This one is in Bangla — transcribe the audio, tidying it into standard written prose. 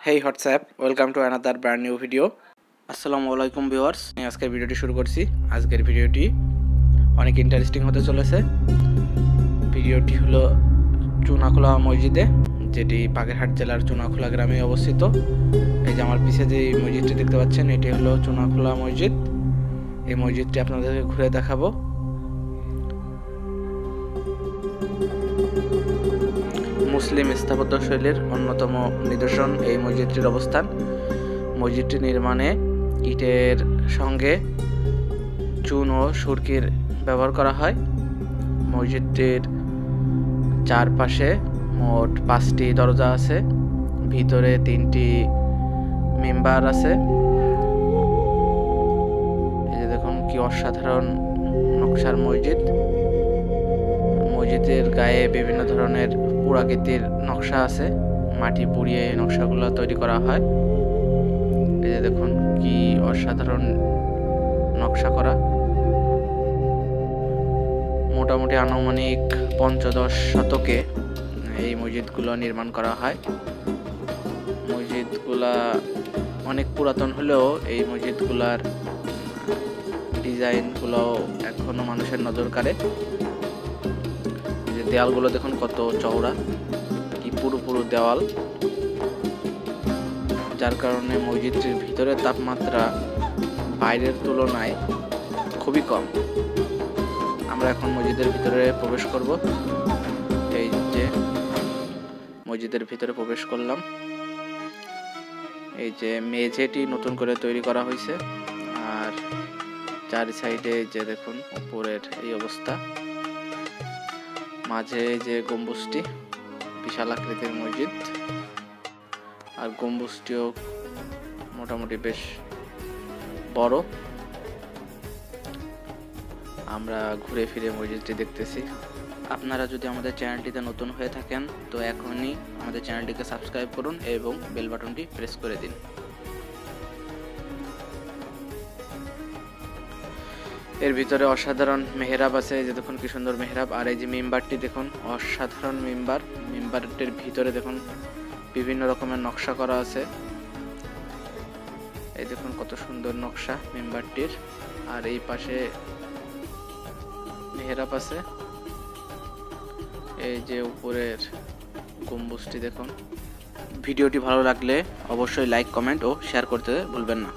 Hey WhatsApp, welcome to another brand new video. আসসালামু আলাইকুম ভিউয়ার্স, আমি আজকের ভিডিওটি শুরু করছি। আজকের ভিডিওটি অনেক ইন্টারেস্টিং হতে চলেছে। ভিডিওটি হলো চুনাখোলা মসজিদে, যেটি বাগেরহাট জেলার চুনাখোলা গ্রামে অবস্থিত। এই যে আমার পিছে যে মসজিদটি দেখতে পাচ্ছেন, এটি হলো চুনাখোলা মসজিদ। এই মসজিদটি আপনাদেরকে ঘুরে দেখাবো। মুসলিম স্থাপত্যশৈলীর অন্যতম নিদর্শন এই মসজিদটির অবস্থান। মসজিদটি নির্মাণে ইটের সঙ্গে চুন ও সুরকির ব্যবহার করা হয়। মসজিদটির চারপাশে মোট 5টি দরজা আছে, ভিতরে 3টি মিম্বার আছে। এই যে দেখুন কি অসাধারণ নকশার মসজিদ। মসজিদের গায়ে বিভিন্ন ধরনের পুরাকীতির নকশা আছে, মাটি পুড়িয়ে এই নকশাগুলো তৈরি করা হয়। এই যে দেখুন কি অসাধারণ নকশা করা। মোটামুটি আনুমানিক 15 শতকে এই মসজিদগুলো নির্মাণ করা হয়। মসজিদগুলা অনেক পুরাতন হলেও এই মসজিদগুলার ডিজাইনগুলো এখনো মানুষের নজর কাড়ে। দেওয়ালগুলো দেখুন কত চওড়া, কি পুরো দেওয়াল, যার কারণে মসজিদটির ভিতরের তাপমাত্রা বাইরের তুলনায় খুবই কম। আমরা এখন মসজিদের ভিতরে প্রবেশ করব। এই যে মসজিদের ভিতরে প্রবেশ করলাম। এই যে মেঝেটি নতুন করে তৈরি করা হয়েছে, আর চারি সাইডে যে দেখুন উপরের এই অবস্থা। মাঝে যে গম্বুজটি, বিশাল আকৃতির মসজিদ, আর গম্বুজটিও মোটামুটি বেশ বড়। আমরা ঘুরে ফিরে মসজিদটি দেখতেছি। আপনারা যদি আমাদের চ্যানেলটিতে নতুন হয়ে থাকেন তো এখনই আমাদের চ্যানেলটিকে সাবস্ক্রাইব করুন এবং বেল বাটনটি প্রেস করে দিন। এর ভিতরে অসাধারণ মেহরাব আছে, যে দেখুন কি সুন্দর মেহরাব। আর এই যে মিম্বারটি দেখুন, অসাধারণ মিম্বার। মিম্বারটির ভিতরে দেখুন বিভিন্ন রকমের নকশা করা আছে। এই দেখুন কত সুন্দর নকশা মিম্বারটির। আর এই পাশে মেহরাব আছে। এই যে উপরের গম্বুজটি দেখুন। ভিডিওটি ভালো লাগলে অবশ্যই লাইক, কমেন্ট ও শেয়ার করতে ভুলবেন না।